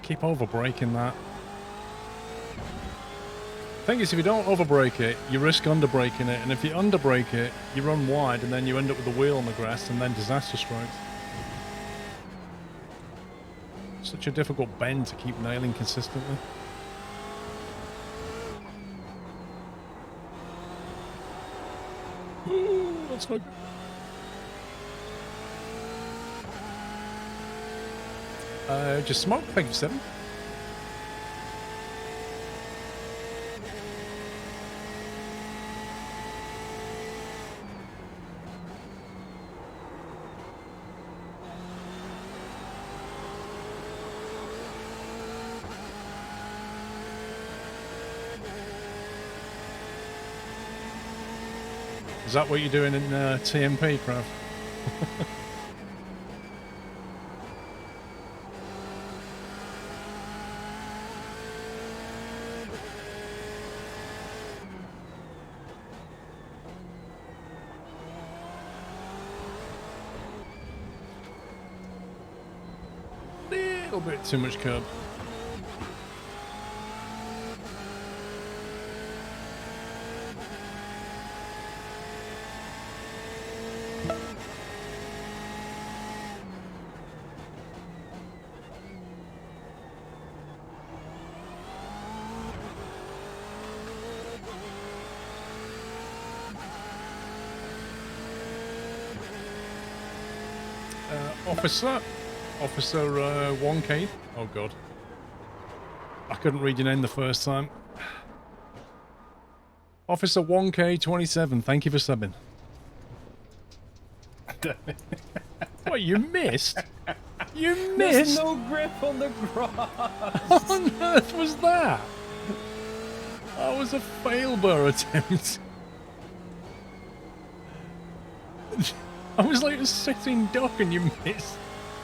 keep over-braking that. Thing is, if you don't overbrake it, you risk underbraking it, and if you underbrake it, you run wide, and then you end up with the wheel on the grass, and then disaster strikes. Such a difficult bend to keep nailing consistently. Ooh, that's not good. Just smoke. Thank you, 7. Is that what you're doing in TMP, Krav? Little bit too much curb. Officer 1K. Oh god. I couldn't read your name the first time. Officer 1K27, thank you for subbing. What, you missed? You missed? There's no grip on the grass. What on earth was that? That was a failbur attempt. I was like a sitting duck and you missed.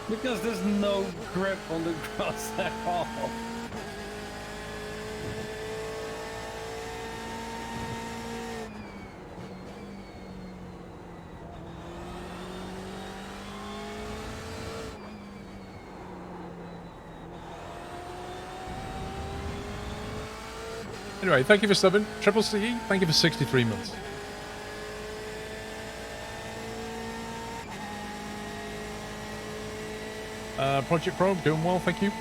Because there's no grip on the grass at all. Anyway, thank you for subbing. Triple CE, thank you for 63 months. Project Pro, doing well, thank you.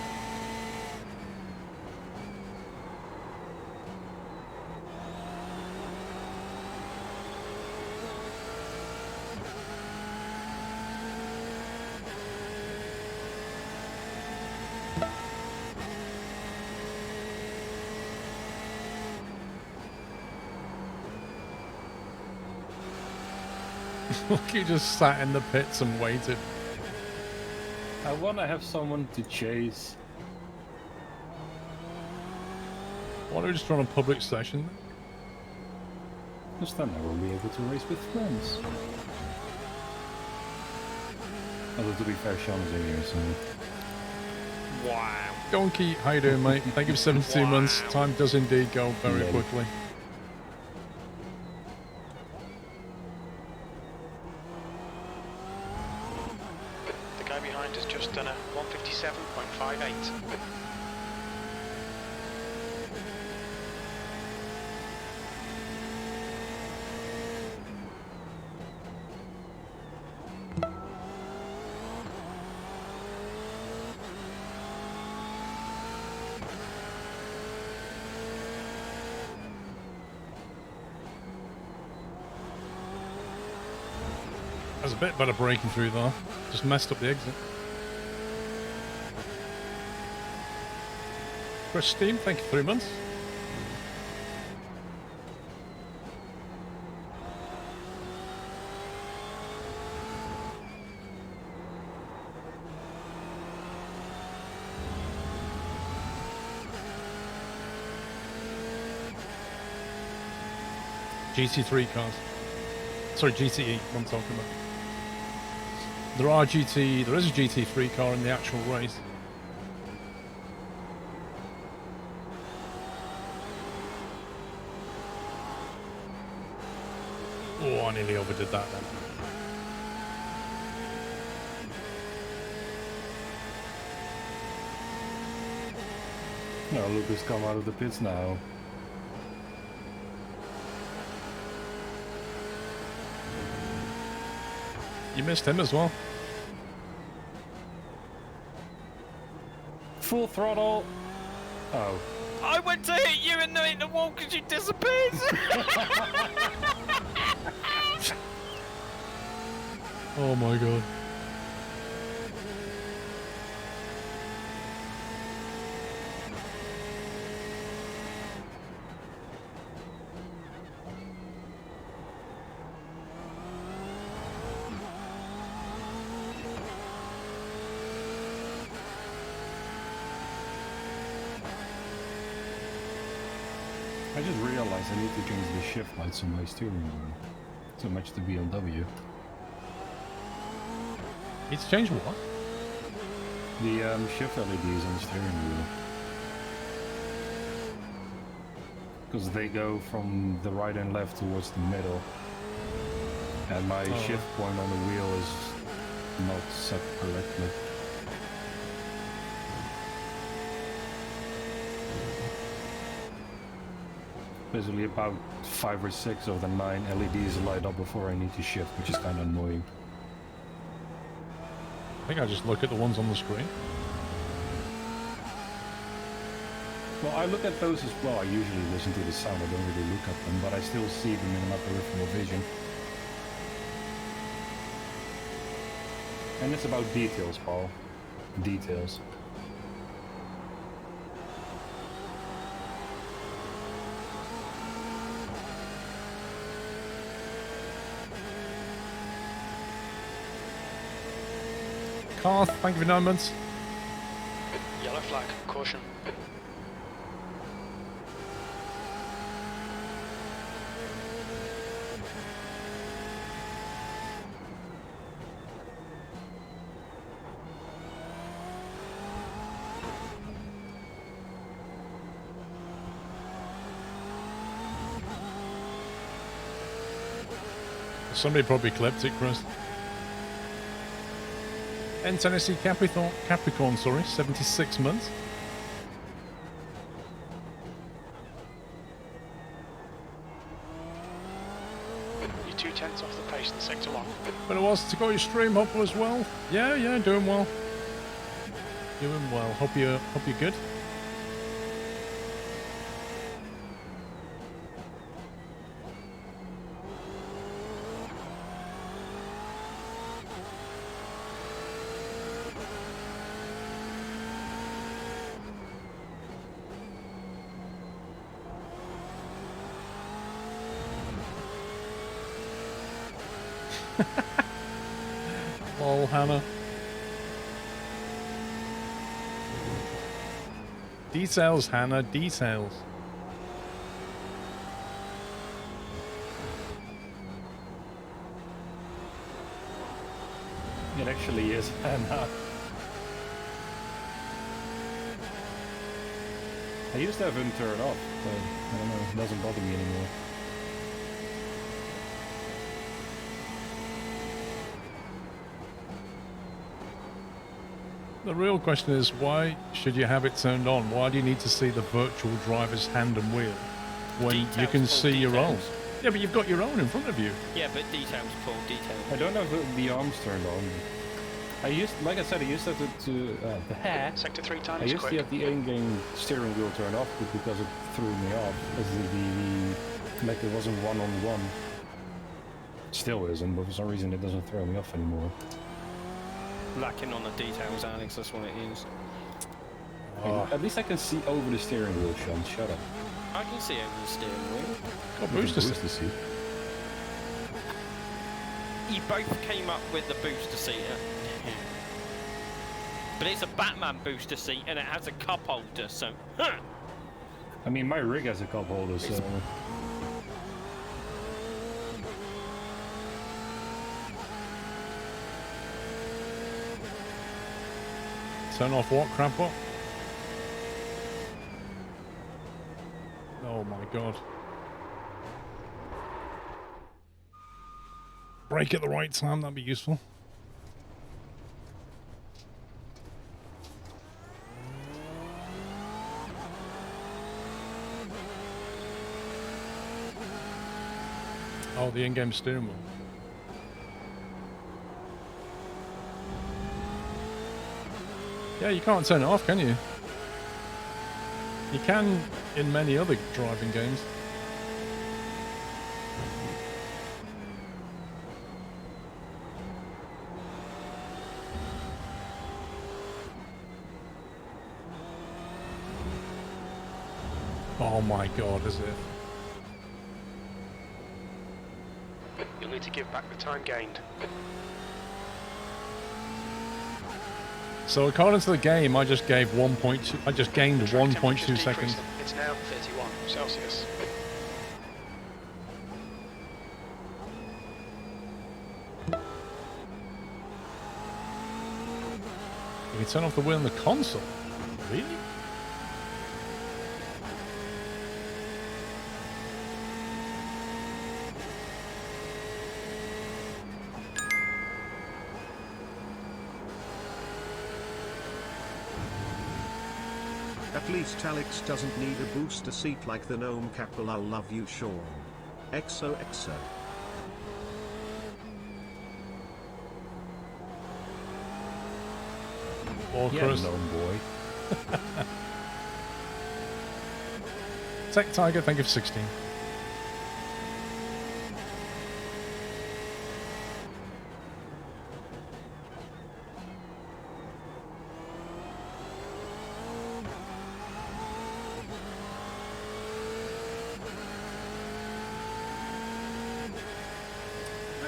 Look, you just sat in the pits and waited. I want to have someone to chase. Why don't we just run a public session? Because then I will be able to race with friends. Although to be fair, Sean is in here, so... Wow. Donkey, how you doing, mate? Thank you for 72 months. Time does indeed go very quickly. The guy behind has just done a 157.58. That was a bit better breaking through though. Just messed up the exit. Chris Steam, thank you for 3 months. GT3 cars. Sorry, GTE, what I'm talking about. There is a GT3 car in the actual race. Oh, I nearly overdid that then. No, Lucas, come out of the pits now. You missed him as well. Full throttle. Oh. I went to hit you and hit the wall because you disappeared. Oh my god. I just realized I need to change the shift lights on my steering wheel. So much to BMW. It's changed what? The shift LEDs on the steering wheel. Because they go from the right and left towards the middle. And my shift point on the wheel is not set correctly. Basically about 5 or 6 of the 9 LEDs light up before I need to shift, which is kind of annoying. I think I just look at the ones on the screen. Well, I look at those as well. I usually listen to the sound, I don't really look at them, but I still see them in my peripheral vision. And it's about details, Paul. Details. Carl, thank you for 9 months. Yellow flag, caution. Somebody probably clipped it, Chris. And Tennessee Capricorn, sorry, 76 months. You're 2/10 off the pace in sector 1. But it was to go your stream up as well. Yeah, doing well. Doing well. Hope you're good. Lol, Hannah. Details, Hannah, details. It actually is, Hannah. I used to have him turned off, but I don't know, it doesn't bother me anymore. The real question is, why should you have it turned on? Why do you need to see the virtual driver's hand and wheel when you can Details, see your own? details. Yeah, but you've got your own in front of you. Yeah, but details, Paul, details. I don't have the arms turned on. I used, like I said, I used to have the hair. Sector 3 I times used quick. to have the in-game steering wheel turned off because it threw me off. Like it wasn't one-on-one. Still isn't, but for some reason it doesn't throw me off anymore. Lacking on the details, Alex, that's what it is. At least I can see over the steering wheel, Sean. Shut up. I can see over the steering wheel. Got booster Booster seat. You both came up with the booster seat. But it's a Batman booster seat and it has a cup holder, so... Huh. I mean, my rig has a cup holder, so... Turn off what? Crap what? Oh my god. Brake at the right time, that'd be useful. Oh, the in-game steering wheel. Yeah, you can't turn it off, can you? You can in many other driving games. Oh my god, is it? You'll need to give back the time gained. So according to the game, I just gave 1.2. I just gained Track 1.2 temperature's seconds. decreasing. It's now 31 Celsius. You can turn off the wheel on the console. Really? At least Alex doesn't need a booster seat like the gnome couple. I'll love you, Sean. XOXO. Or Yeah, Chris. lone boy. Tech Tiger, thank you for 16.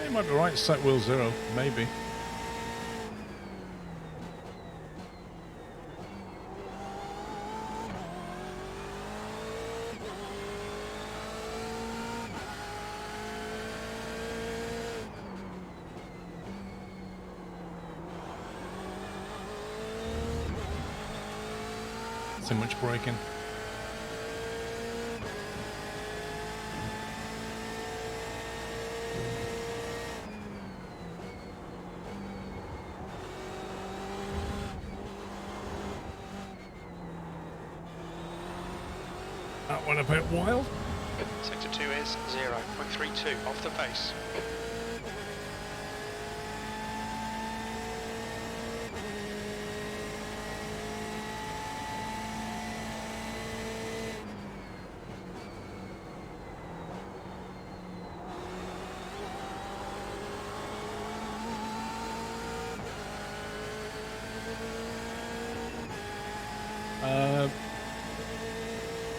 You might be right, set wheel 0, maybe. Too much braking. That went a bit wild. Sector 2 is 0.32 off the pace.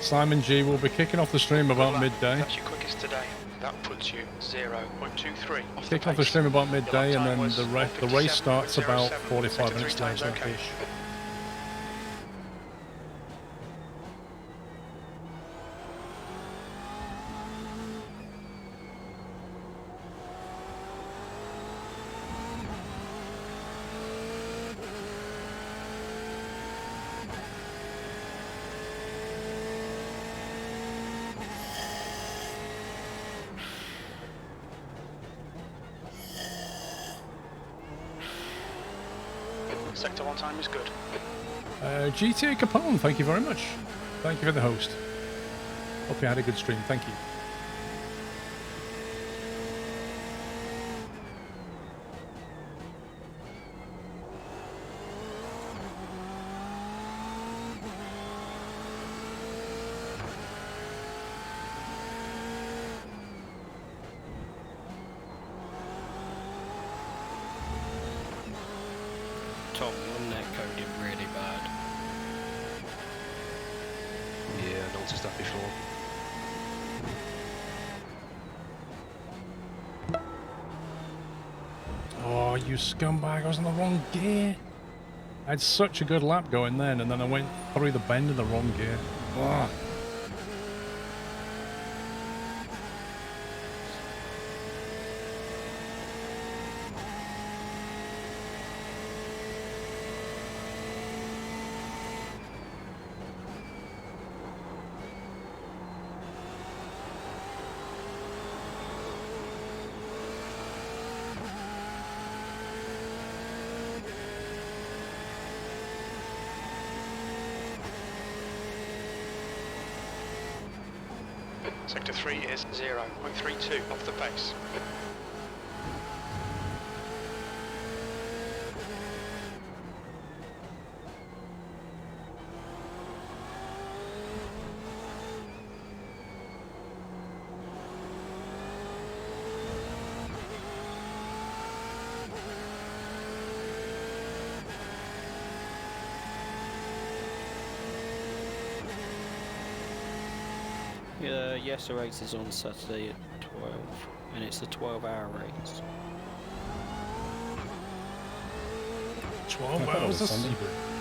Simon G will be kicking off the stream about midday. That's your quickest today. That puts you 0.23 off the Kicking off the pace. stream about midday, Your and lap then time was the race starts about 1:57.07. 45 Sector minutes 3 time's later. okay. Sector 1 time is good. GTA Capone, thank you very much. Thank you for the host. Hope you had a good stream. Thank you. Tom, your net coded really bad. Yeah, I noticed that before. Oh, you scumbag, I was in the wrong gear. I had such a good lap going then, and then I went through the bend in the wrong gear. Ugh. Sector 3 is 0.32 off the pace. Yes, the race is on Saturday at 12, and it's a 12-hour race. 12 I thought it hours was of Sunday. Sebring.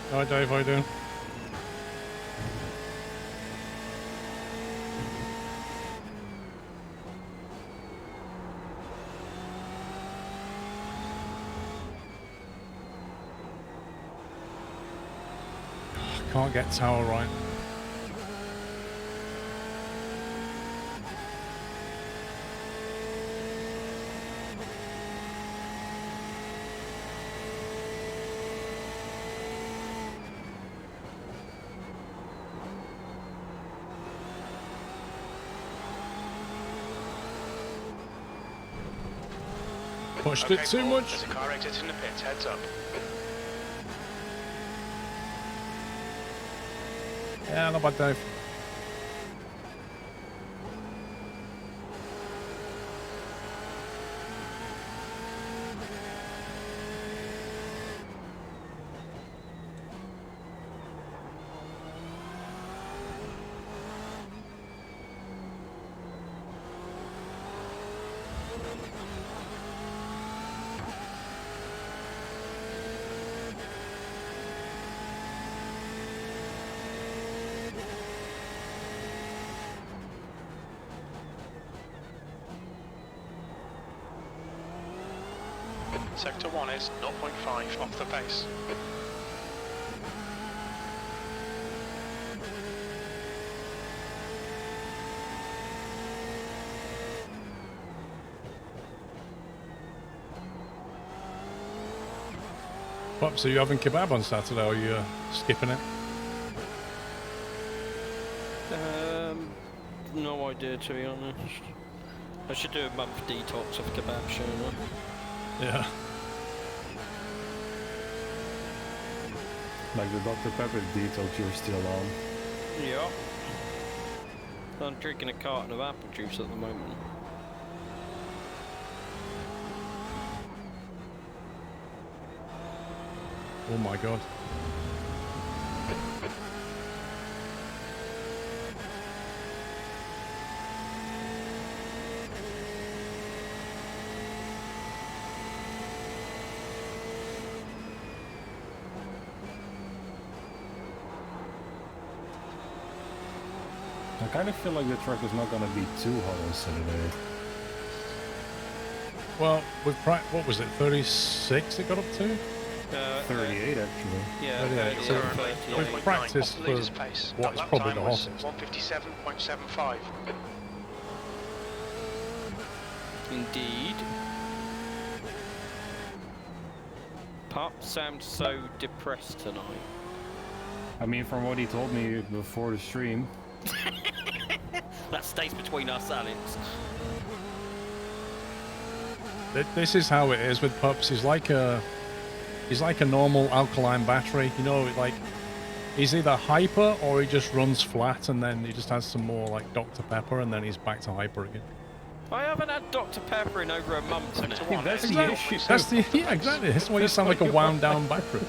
Hi Dave, how you doing? Can't get tower right. Pushed it too Paul, much. There's a car exiting the pits, heads up. Yeah, not bad, Dave. Sector 1 is 0.5 off the pace. Pops, are you having kebab on Saturday or are you skipping it? No idea, to be honest. I should do a month detox of kebab, shouldn't I? Yeah. Like the Dr. Pepper detox you're still on. Yeah. I'm drinking a carton of apple juice at the moment. Oh my god. I kind of feel like the track is not going to be too hot on Saturday. Well, what was it, 36 it got up to? 38 actually. Yeah, 38, so we've practiced Off the for leader's pace. what's Lap probably time the was hottest. 157.75. Indeed. Pup sounds so depressed tonight. I mean, from what he told me before the stream. That stays between us, Alex. This is how it is with Pups. He's like a normal alkaline battery. You know, like he's either hyper or he just runs flat and then he just has some more like Dr. Pepper and then he's back to hyper again. I haven't had Dr. Pepper in over a month now. Sector 1 that's is the Exactly. issue. That's the yeah, exactly. That's why you sound like a wound down battery.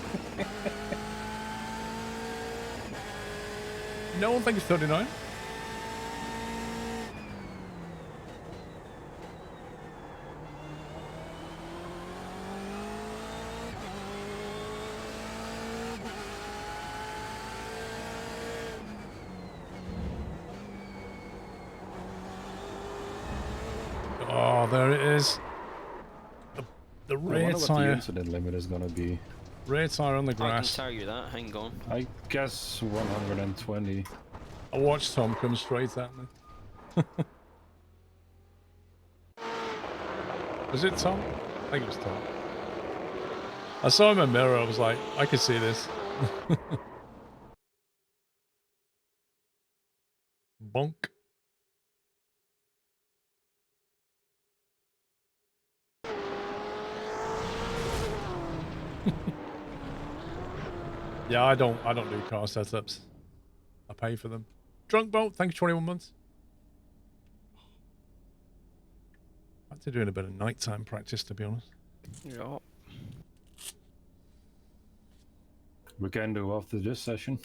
No one thinks 39. there it is. The I rear wonder what the tire. incident limit is gonna be. Rear tire on the I can grass. tell you that. Hang on. I guess 120. I watched Tom come straight at me. Was it Tom? I think it was Tom. I saw him in a mirror. I was like, I could see this. Bonk. Yeah, I don't do car setups. I pay for them. Drunk Boat, thank you 21 months. Back to doing a bit of nighttime practice, to be honest. Yeah. We can do after this session.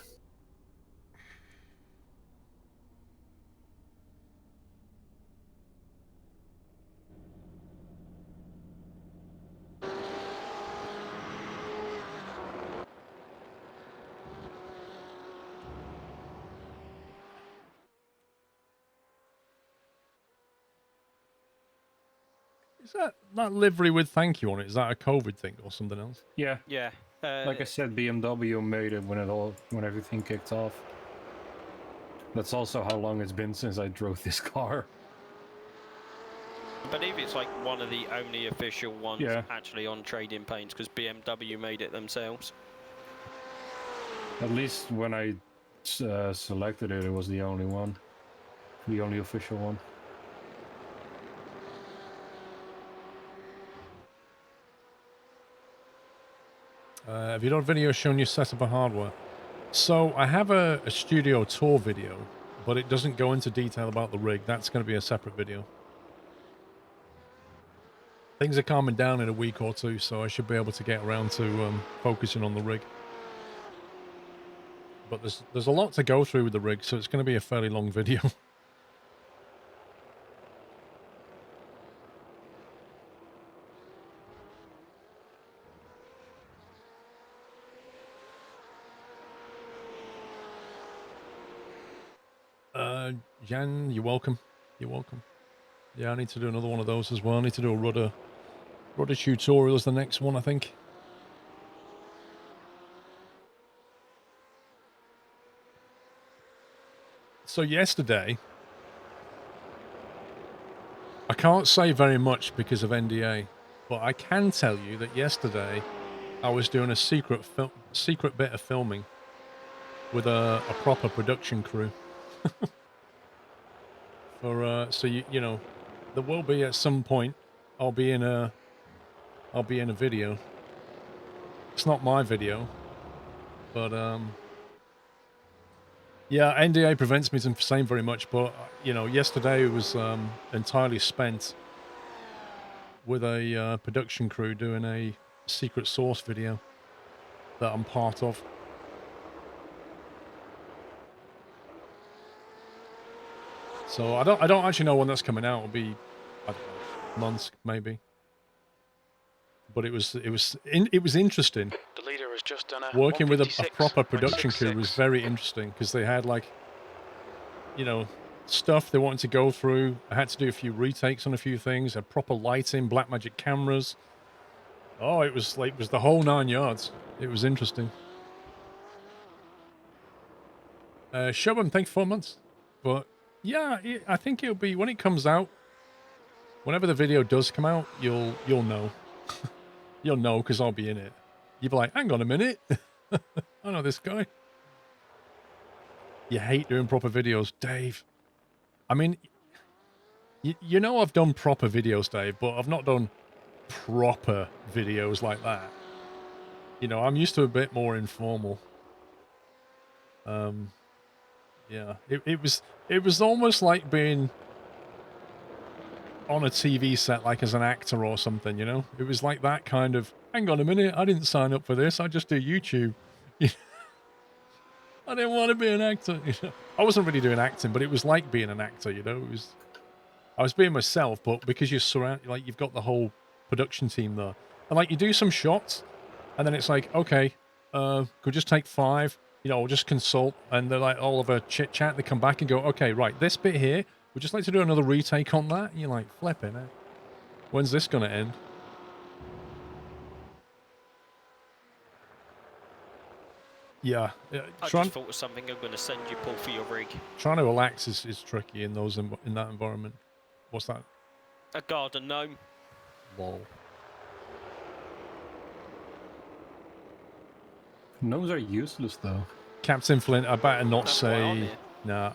Is that livery with thank you on it? Is that a COVID thing or something else? Yeah, Yeah. like I said, BMW made it when everything kicked off. That's also how long it's been since I drove this car. I believe it's like one of the only official ones Yeah. actually on trading paints because BMW made it themselves. At least when I selected it, it was the only one. The only official one. Have you done a video showing your setup of hardware? So I have a studio tour video, but it doesn't go into detail about the rig. That's going to be a separate video. Things are calming down in a week or two, so I should be able to get around to focusing on the rig. But there's a lot to go through with the rig, so it's going to be a fairly long video. Jan, you're welcome. You're welcome. Yeah, I need to do another one of those as well. I need to do a rudder tutorial as the next one, I think. So yesterday, I can't say very much because of NDA, but I can tell you that yesterday I was doing a secret bit of filming with a proper production crew. So you know, there will be at some point I'll be in a video. It's not my video, but yeah, NDA prevents me from saying very much, but you know, yesterday was entirely spent with a production crew doing a secret source video that I'm part of. So I don't actually know when that's coming out. It'll be, I don't know, months maybe. But it was interesting. The leader has just done a Working with a proper production crew 156.66. was very interesting because they had, like, you know, stuff they wanted to go through. I had to do a few retakes on a few things. Had proper lighting, Blackmagic cameras. Oh, it was the whole 9 yards. It was interesting. Shubham, thanks 4 months. But yeah, I think it'll be when it comes out. Whenever the video does come out, you'll know. You'll know because I'll be in it. You'll be like, hang on a minute. I know this guy. You hate doing proper videos, Dave. I mean, you know I've done proper videos, Dave, but I've not done proper videos like that. You know, I'm used to a bit more informal. Yeah, it was almost like being on a TV set, like as an actor or something, you know? It was like that kind of, hang on a minute, I didn't sign up for this, I just do YouTube. I didn't want to be an actor. You know? I wasn't really doing acting, but it was like being an actor, you know? I was being myself, but because you're surrounded, like, you've got the whole production team there. And, like, you do some shots, and then it's like, okay, could just take 5, you know, or just consult, and they're like, all of a chit-chat, they come back and go, okay, right, this bit here, we'd just like to do another retake on that. And you're like, flipping it. When's this gonna end? Yeah. I just thought of something I'm going to send you, Paul, for your rig. Trying to relax is tricky in those in that environment. What's that? A garden gnome. Lol. Gnomes are useless though. Captain Flint, I better not That's why I'm say. here. No,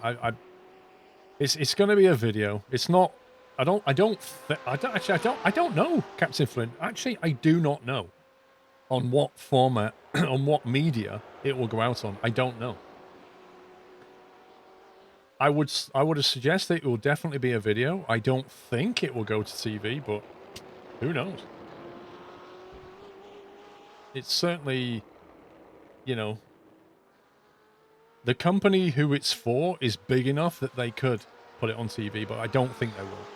it's going to be a video. It's not. I don't know, Captain Flint. Actually, I do not know on what format, on what media it will go out on. I don't know. I would suggest that it will definitely be a video. I don't think it will go to TV, but who knows? It's certainly, you know, the company who it's for is big enough that they could put it on TV, but I don't think they will.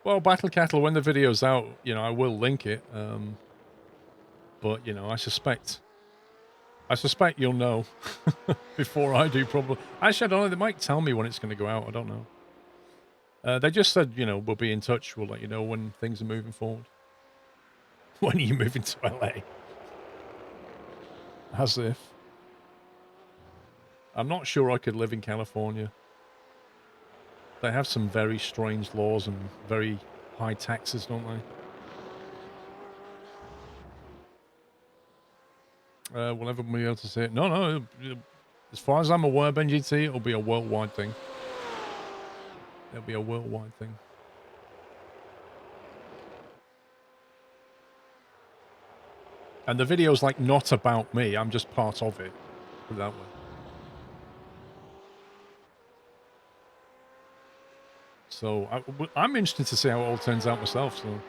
Well, Battle Cattle, when the video's out, you know, I will link it. But, you know, I suspect you'll know before I do, probably. Actually, I don't know. They might tell me when it's going to go out. I don't know. They just said, you know, we'll be in touch. We'll let you know when things are moving forward. When are you moving to LA? As if. I'm not sure I could live in California. They have some very strange laws and very high taxes, don't they? Will everyone be able to see it? No. As far as I'm aware, BenGT, it'll be a worldwide thing. It'll be a worldwide thing. And the video's like not about me. I'm just part of it. Put it that way. So I'm interested to see how it all turns out myself. So.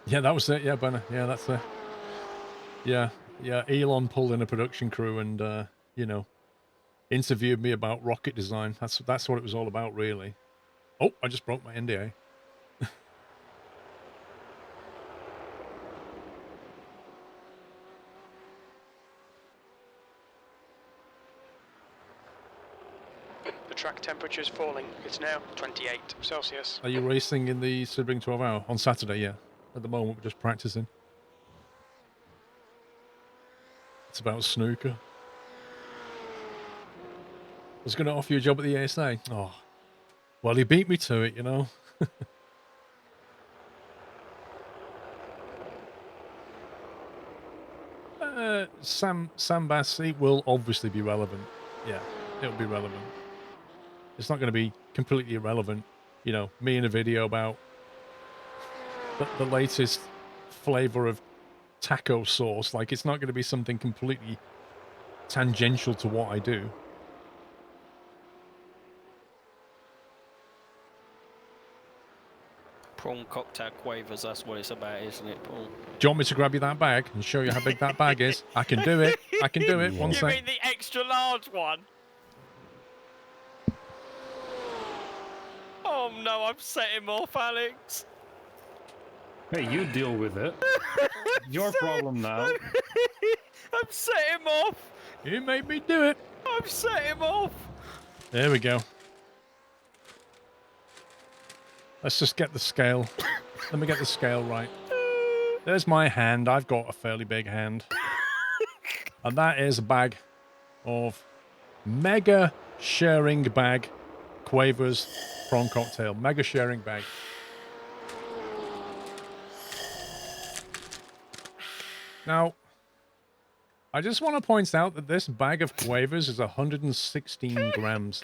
Yeah, that was it. Yeah, Banner. Yeah, that's it. Yeah. Elon pulled in a production crew and, you know, interviewed me about rocket design. That's what it was all about, really. Oh, I just broke my NDA. The track temperature is falling. It's now 28 Celsius. Are you racing in the Sebring 12 hour? On Saturday, yeah. At the moment, we're just practicing. It's about snooker. I was going to offer you a job at the ASA. Oh, well, he beat me to it, you know. Sam Bassi will obviously be relevant. Yeah, it'll be relevant. It's not going to be completely irrelevant. You know, me in a video about the latest flavor of taco sauce. Like, it's not going to be something completely tangential to what I do. Prawn cocktail quavers, that's what it's about, isn't it, Paul? Do you want me to grab you that bag and show you how big that bag is? I can do it. I can do it. One You sec. mean the extra large one? Oh no, I've set him off, Alex. Hey, you deal with it. Your problem now. I've set him off. You made me do it. I've set him off. There we go. Let's just get the scale. Let me get the scale right. There's my hand. I've got a fairly big hand. And that is a bag of mega sharing bag Quavers prawn cocktail. Mega sharing bag. Now, I just want to point out that this bag of Quavers is 116 grams.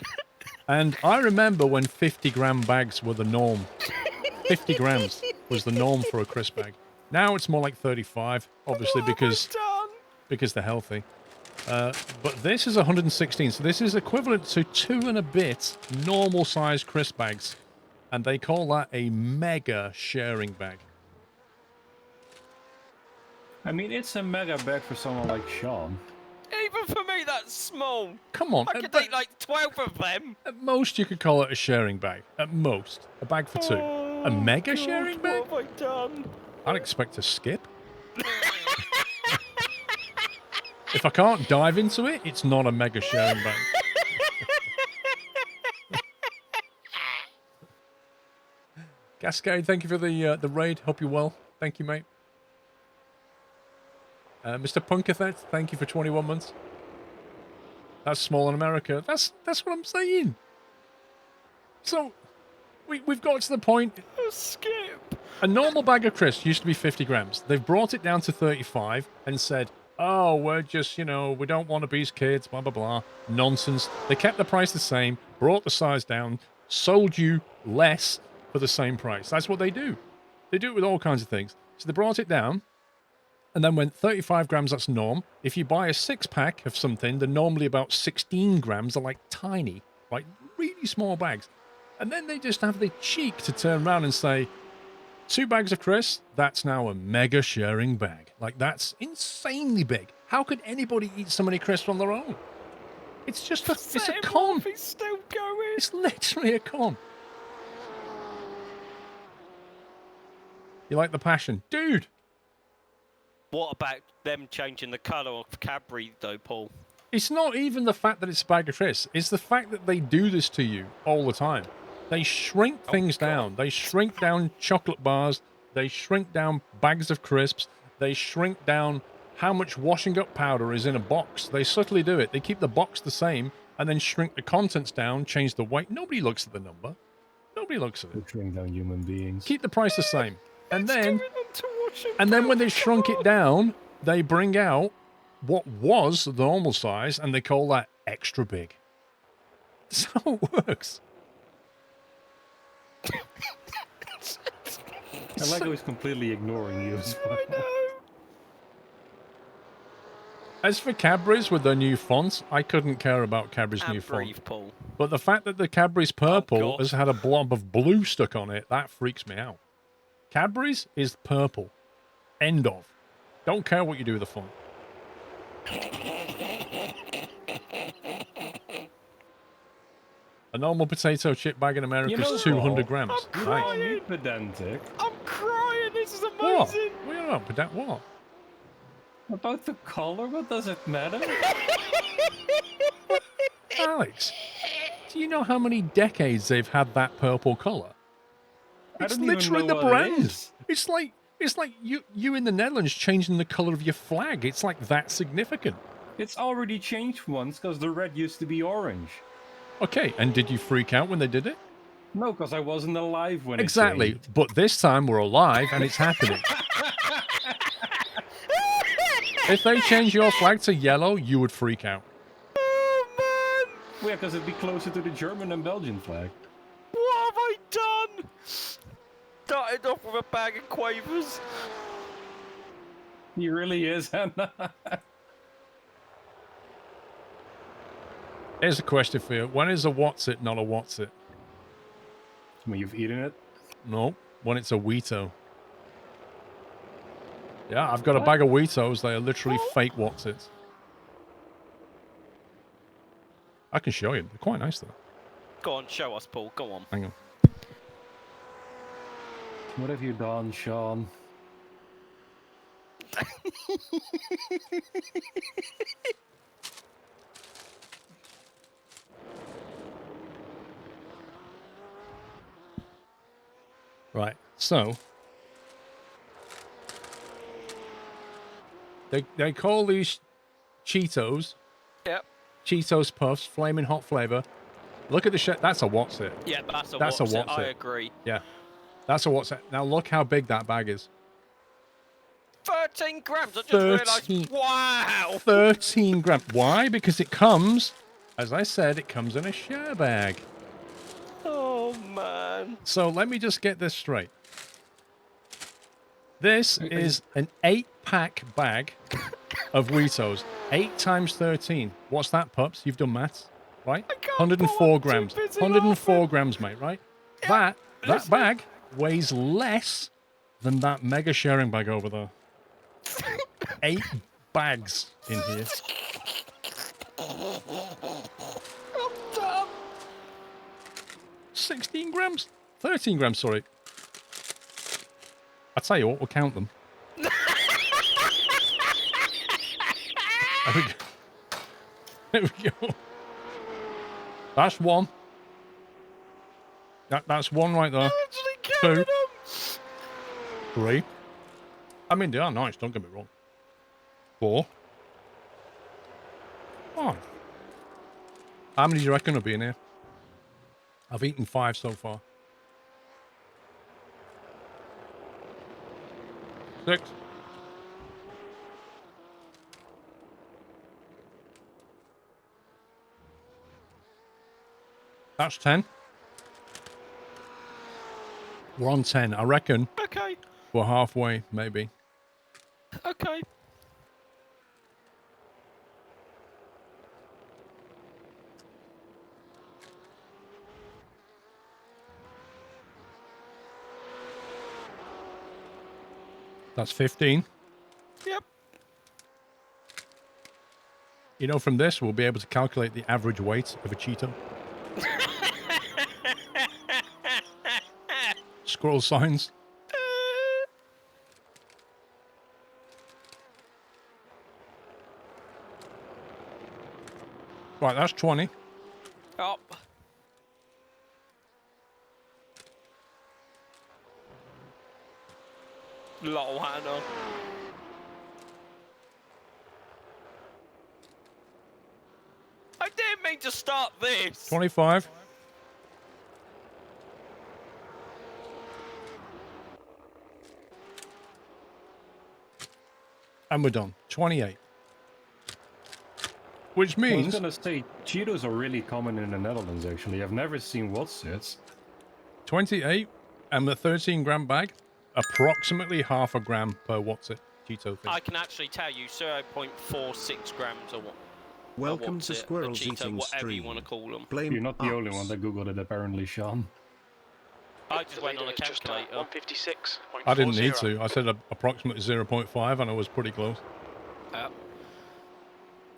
And I remember when 50-gram bags were the norm. 50 grams was the norm for a crisp bag. Now it's more like 35, obviously, because they're healthy. But this is 116, so this is equivalent to 2 and a bit normal-sized crisp bags. And they call that a mega sharing bag. I mean, it's a mega bag for someone like Sean. Even even for me, that's small. Come on. I could eat like 12 of them. At most, you could call it a sharing bag. At most. A bag for two. Oh, A mega God, sharing bag? What have I done? I'd expect a skip. If I can't dive into it, it's not a mega sharing bag. Cascade, thank you for the raid. Hope you're well. Thank you, mate. Mr. Punkathet, thank you for 21 months. That's small in America. That's what I'm saying. So, we've got to the point. A skip. A normal bag of crisps used to be 50 grams. They've brought it down to 35 and said, oh, we're just, we don't want obese kids, blah, blah, blah. Nonsense. They kept the price the same, brought the size down, sold you less for the same price. That's what they do. They do it with all kinds of things. So they brought it down and then went 35 grams, that's norm. If you buy a 6-pack of something, they're normally about 16 grams. They're like tiny, like really small bags. And then they just have the cheek to turn around and say, 2 bags of crisps, that's now a mega sharing bag. Like, that's insanely big. How could anybody eat so many crisps on their own? It's just it's a con. He's still going. It's literally a con. You like the passion? Dude! What about them changing the colour of Cadbury, though, Paul? It's not even the fact that it's a bag of crisps. It's the fact that they do this to you all the time. They shrink things down. They shrink down chocolate bars. They shrink down bags of crisps. They shrink down how much washing up powder is in a box. They subtly do it. They keep the box the same and then shrink the contents down, change the weight. Nobody looks at the number. Nobody looks at it. They shrink down human beings. Keep the price the same. And then when they shrunk it down, they bring out what was the normal size and they call that extra big. That's how it works. I like how he's completely ignoring you as well. I know. As for Cadbury's with their new fonts, I couldn't care about Cadbury's new font. Breathe, Paul. But the fact that the Cadbury's purple God. has had a blob of blue stuck on it, that freaks me out. Cadbury's is purple. End of. Don't care what you do with the font. A normal potato chip bag in America is 200 grams. You're Nice. not you pedantic. I'm crying. This is What? amazing. What are you on about? What? About the color? What does it matter? Alex, do you know how many decades they've had that purple color? I It's don't even literally know the what it brand. is. It's like you in the Netherlands changing the color of your flag. It's like that significant. It's already changed once because the red used to be orange. Okay, and did you freak out when they did it? No, because I wasn't alive when Exactly, it changed. but this time we're alive and it's happening. If they change your flag to yellow, you would freak out. Oh, man. Well, yeah, because it'd be closer to the German and Belgian flag. What have I done? Started off with a bag of quavers. He really is, Hannah. Here's a question for you. When is a what's it not a what's it? When you've eaten it? No, when it's a Wheato. Yeah, I've got a bag of Wheatos. They are literally fake what's it. I can show you. They're quite nice though. Go on, show us, Paul. Go on. Hang on. What have you done, Sean? Right, so they call these Cheetos. Yep. Cheetos Puffs, flaming hot flavor. Look at the shit. That's a what's it. Yeah, that's a That's a what's it. what's I it. agree. Yeah, that's a what's it. Now look how big that bag is. 13 grams. I just 13. realised. Wow. 13 grams. Why? Because it comes, as I said, it comes in a share bag. Oh man. So let me just get this straight. This is an 8-pack bag of Wheatos. 8 times 13. What's that, pups? You've done maths, right? I can't 104 pull, I'm too grams. busy 104 laughing. grams, mate, right? That bag weighs less than that mega sharing bag over there. 8 bags in here. I'm done. 16 grams? 13 grams, sorry. I tell you what, we'll count them. There we go. There we go. That's one. That's one right there. Actually counted them. 3. I mean, they are nice, don't get me wrong. 4. 5. How many do you reckon will be in here? I've eaten 5 so far. 6. That's 10. We're on 10. I reckon Okay. we're halfway, maybe. Okay. That's 15. Yep. You know, from this, we'll be able to calculate the average weight of a Cheeto. Squirrel signs. Right, that's 20. Up. Lol, Hannah. I didn't mean to start this. 25. And we're done. 28. Which I was means... gonna say, Cheetos are really common in the Netherlands, actually. I've never seen Wotsits. 28 and the 13 gram bag, approximately half a gram per what's it Cheeto thing. I can actually tell you 0.46 grams or what. Welcome what's to it, a Squirrel's Cheeto, eating whatever you stream. want to call them. Blame You're not the only us. one that googled it, apparently, Sean. I just went on a It's just, calculator. 156.40. I didn't need to. I said approximately 0.5 and I was pretty close.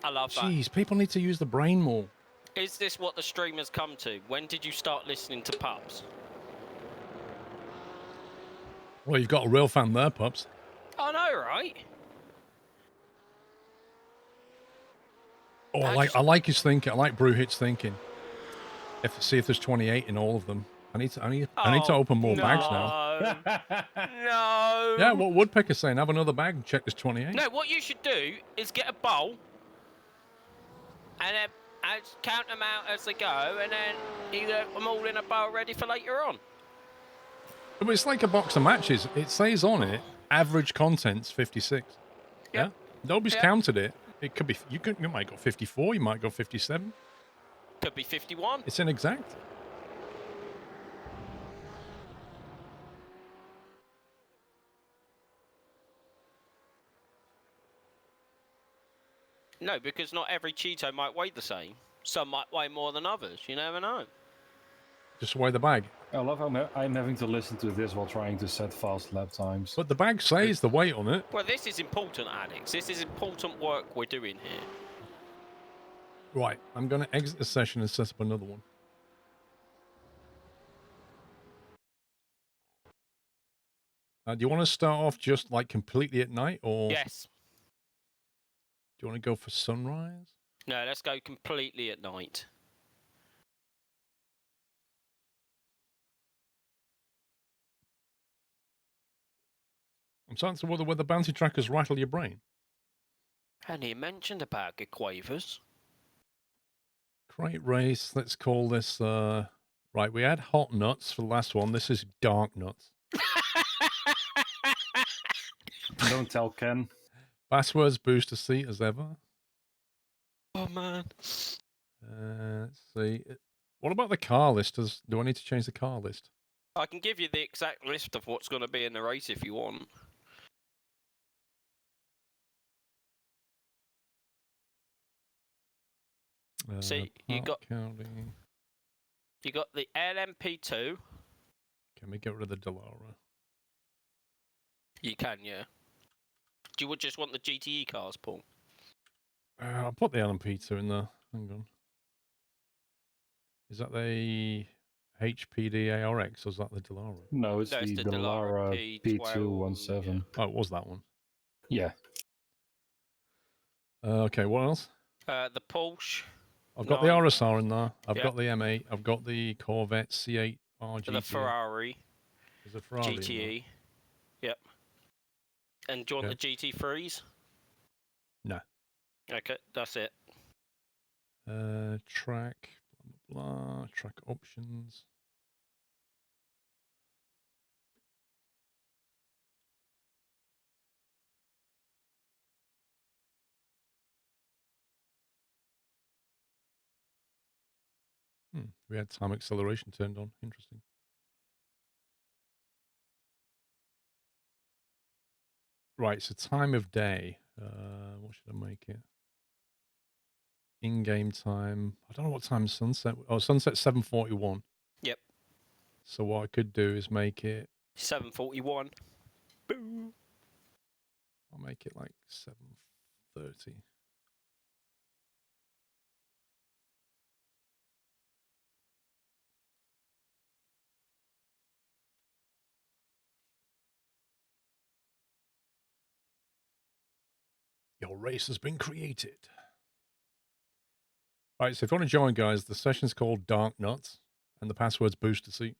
I love that. Jeez, people need to use the brain more. Is this what the stream has come to? When did you start listening to pups? Well, you've got a real fan there, pups. I know, right? Oh, I like his thinking. I like Brew Hit's thinking. See if there's 28 in all of them. I need to open more bags now. No. Yeah, what Woodpecker's saying, have another bag and check there's 28. No, what you should do is get a bowl and then count them out as they go, and then you get them all in a bowl ready for later on. But it's like a box of matches. It says on it, average content's 56. Yeah? Yep. Nobody's Yep. counted it. It could be, you might go 54, you might go 57. Could be 51. It's inexact. No, because not every Cheeto might weigh the same. Some might weigh more than others. You never know. Just weigh the bag. I love how I'm having to listen to this while trying to set fast lap times. But the bag says the weight on it. Well, this is important, Alex. This is important work we're doing here. Right, I'm going to exit the session and set up another one. Do you want to start off just like completely at night, or Yes. do you want to go for sunrise? No, let's go completely at night. I'm starting to wonder whether bounty trackers rattle your brain. And he mentioned about the quavers. Great race. Let's call this. Right, we had hot nuts for the last one. This is dark nuts. Don't tell Ken. Passwords booster seat as ever. Oh, man. Let's see. What about the car list? Do I need to change the car list? I can give you the exact list of what's going to be in the race if you want. See, you got counting. You got the LMP2. Can we get rid of the Delara? You can, yeah. Do you just want the GTE cars, Paul? I'll put the LMP2 in there. Hang on. Is that the HPD ARX or is that the Delara? No, it's No, it's the the Delara Delara P12, P217. Oh, it was that one. Yeah. Okay, what else? The Porsche. I've got the 9, RSR in there. I've Yeah. got the M8. I've got the Corvette C8 RGT. the Ferrari There's a Ferrari in there. GTE. Yep. And do you want the GT3s? No. Okay, that's it. Track, blah, blah, blah. Track options. We had time acceleration turned on. Interesting. Right, so time of day. What should I make it? In-game time. I don't know what time sunset. Oh, sunset 7:41. Yep. So what I could do is make it. 7:41. Boo. I'll make it like 7:30. Your race has been created. All right, so if you want to join, guys, the session's called Dark Nuts, and the password's Booster Seat.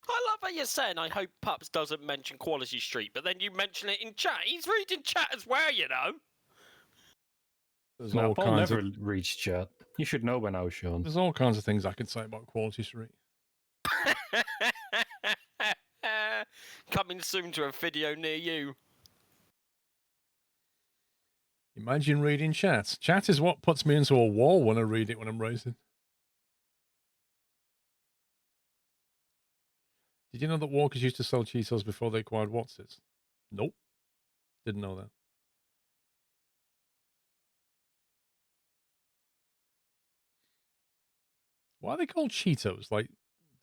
I love how you're saying, I hope Pups doesn't mention Quality Street, but then you mention it in chat. He's reading chat as well, you know. There's No, all Paul kinds never of reached chat. You should know by now, Sean. there's all kinds of things I can say about Quality Street. Coming soon to a video near you. Imagine reading chat. Chat is what puts me into a wall when I read it when I'm racing. Did you know that Walkers used to sell Cheetos before they acquired Watsits? Nope. Didn't know that. Why are they called Cheetos? Like,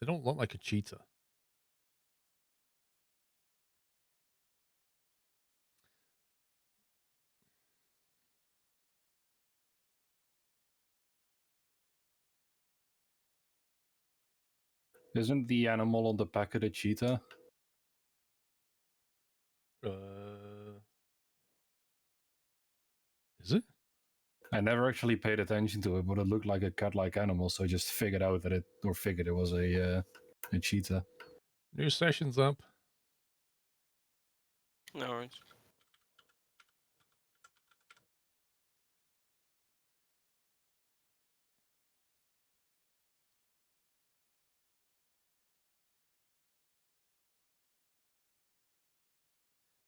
they don't look like a cheetah. Isn't the animal on the packet a cheetah? Is it? I never actually paid attention to it, but it looked like a cat-like animal, so I just figured out that figured it was a cheetah. New session's up. No worries.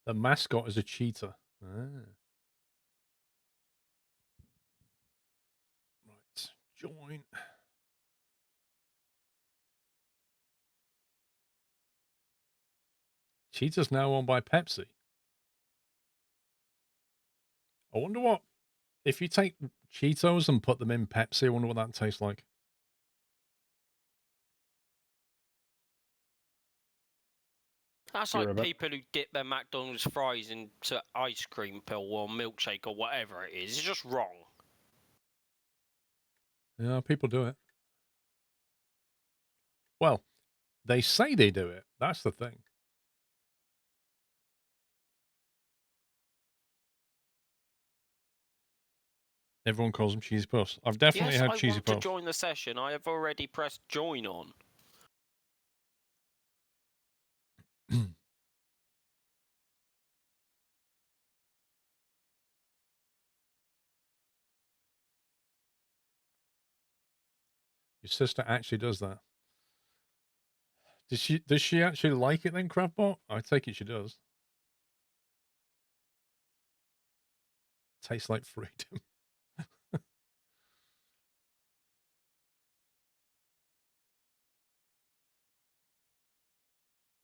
The mascot is a cheetah. Ah. Right. Join. Cheetah's now owned by Pepsi. I wonder what, if you take Cheetos and put them in Pepsi, I wonder what that tastes like. That's You're like about- people who dip their McDonald's fries into ice cream pill or milkshake or whatever it is. It's just wrong. Yeah, people do it. Well, they say they do it. That's the thing. Everyone calls them cheesy puffs. I've definitely Yes, had I cheesy want to puffs. join the session. I have already pressed join on. Your sister actually does that. Does she actually like it then, Craftbot? I take it she does. Tastes like freedom.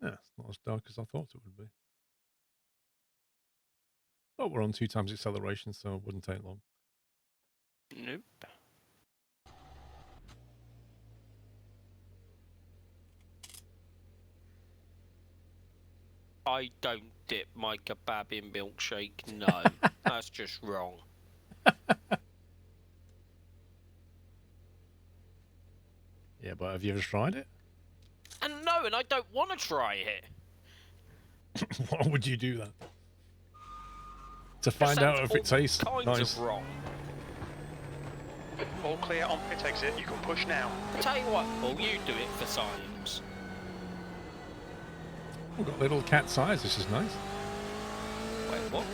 Yeah, it's not as dark as I thought it would be. But we're on 2 times acceleration, so it wouldn't take long. Nope. I don't dip my kebab in milkshake. No, that's just wrong. Yeah, but have you ever tried it? And no, and I don't want to try it. Why would you do that? To That find out sounds if it tastes all kinds nice. of wrong. All clear on pit exit. You can push now. I tell you what, Paul, you do it for science. We've got little cat's eyes. This is nice. Wait, what?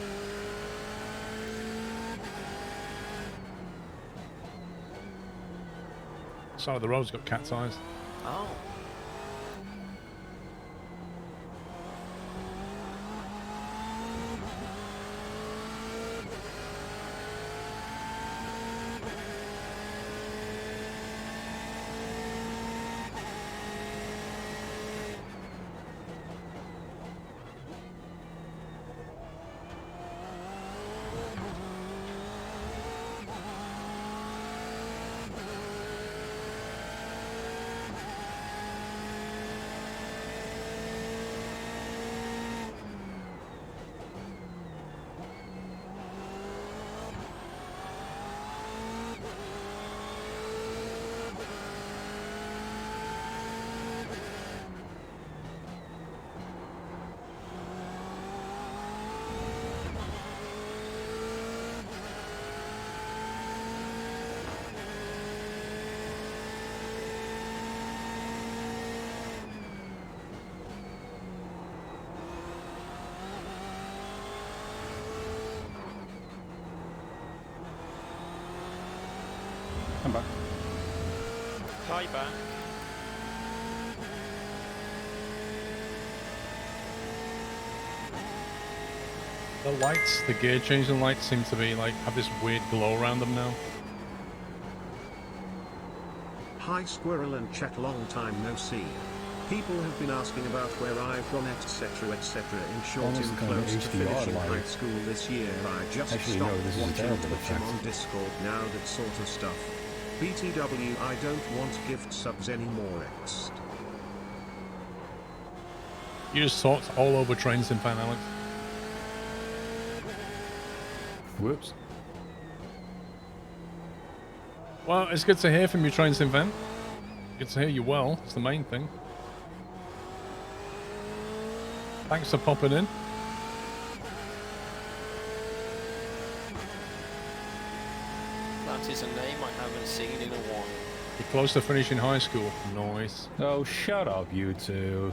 Side of the road's got cat's eyes. Oh. I'm back. Hi, back. The lights, the gear changing lights seem to be like, have this weird glow around them now. Hi Squirrel and chat, long time no see. People have been asking about where I've gone, etc, etc. In short, Almost in kind of close to HDR finishing light. high school this year, I just Actually, stopped no, this is a watching terrible Twitch effect. on Discord now, that sort of stuff. BTW, I don't want gift subs anymore. Next. You just talked all over Trains in Fan, Alex. Whoops. Well, it's good to hear from you, Trains in Fan. Good to hear you well. It's the main thing. Thanks for popping in. That is a name I haven't seen in a while. You're close to finishing high school. Nice. Oh, shut up, you two.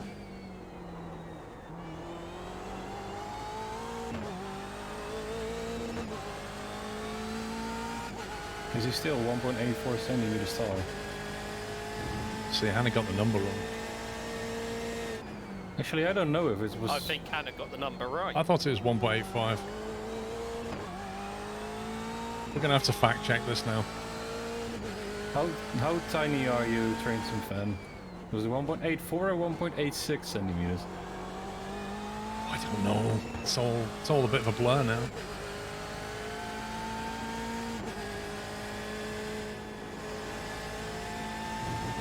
Is he still 1.84 centimeters tall? See, Hannah got the number wrong. Actually, I don't know if it was... I think Hannah got the number right. I thought it was 1.85. We're gonna have to fact check this now. How tiny are you, Trains and Fan? Was it 1.84 or 1.86 centimeters? I don't know. It's all a bit of a blur now.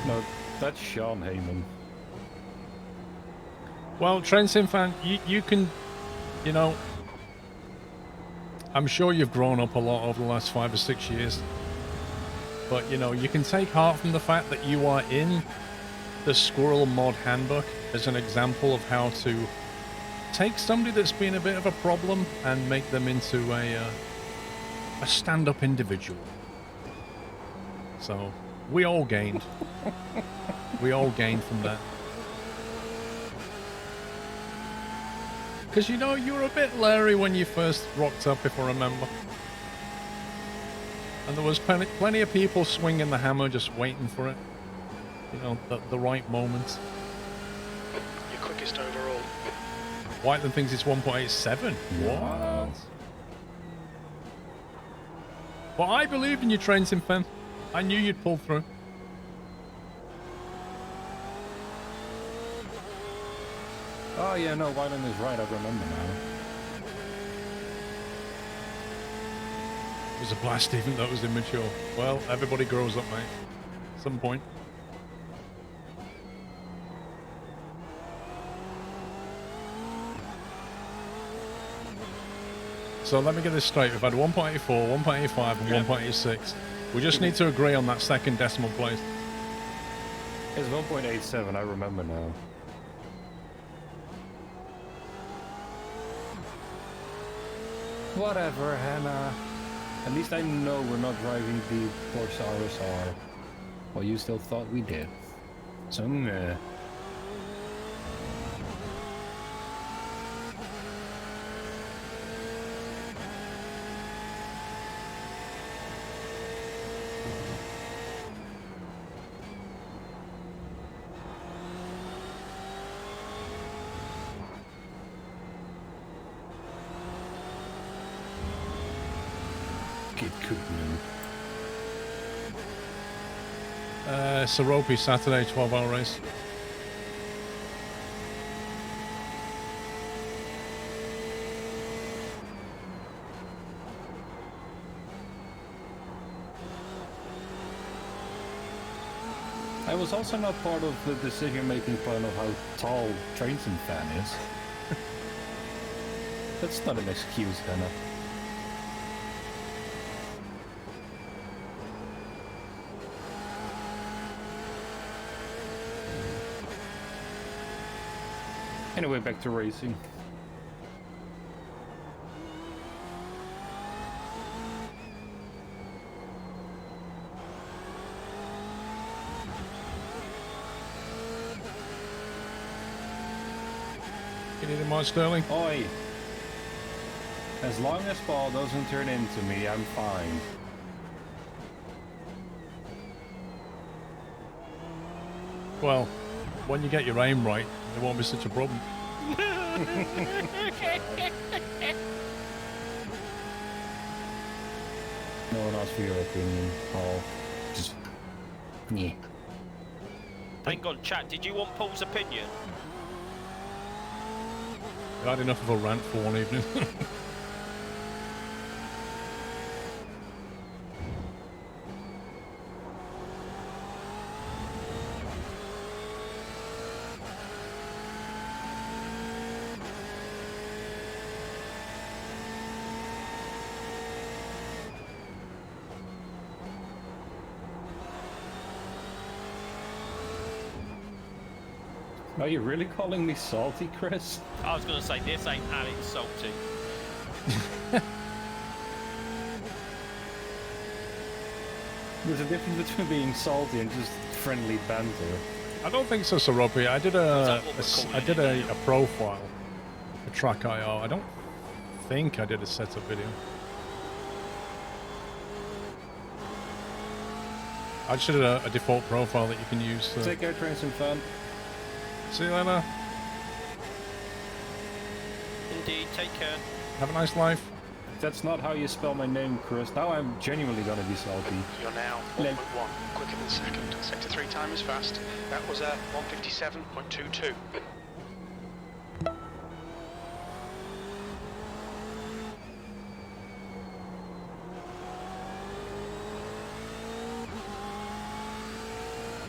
No, that's Sean Heyman. Well, Trenton fan, you can, you know, I'm sure you've grown up a lot over the last 5 or 6 years. But, you know, you can take heart from the fact that you are in the Squirrel Mod Handbook as an example of how to take somebody that's been a bit of a problem and make them into a stand-up individual. So, we all gained. We all gained from that. Because, you know, you were a bit leery when you first rocked up, if I remember. And there was plenty of people swinging the hammer, just waiting for it. You know, the right moment. Your quickest overall. Whiteland thinks it's 1.87. What? Well, I believed in your Trenton fan. I knew you'd pull through. Oh yeah, no, Wyland is right, I remember now. It was a blast even though it was immature. Well, everybody grows up, mate. At some point. So let me get this straight. We've had 1.84, 1.85, and 1.86. We just need to agree on that second decimal place. It's 1.87, I remember now. Whatever, Hannah. At least I know we're not driving the Porsche RSR. Well, you still thought we did. So, meh. Kid Koopman. Serope Saturday 12-hour race. I was also not part of the decision-making plan of how tall Trainson Fan is. That's not an excuse, Hannah. Anyway, back to racing. You need a more Sterling? Oi! As long as Paul doesn't turn into me, I'm fine. Well, when you get your aim right, it won't be such a problem. No one asked for your opinion, Paul. Just... yeah. Hang on, chat. Did you want Paul's opinion? I've had enough of a rant for one evening. Are you really calling me salty, Chris? I was gonna say this ain't Alex salty. There's a difference between being salty and just friendly banter. I don't think so, Serope. I did a profile for Track IR. I don't think I did a setup video. I just did a default profile that you can use. Take care, Trainson Fan. See you later. Indeed, take care. Have a nice life. That's not how you spell my name, Chris. Now I'm genuinely gonna be salty. You're now 1.1 quicker than second. Sector 3 time is fast. That was 157.22.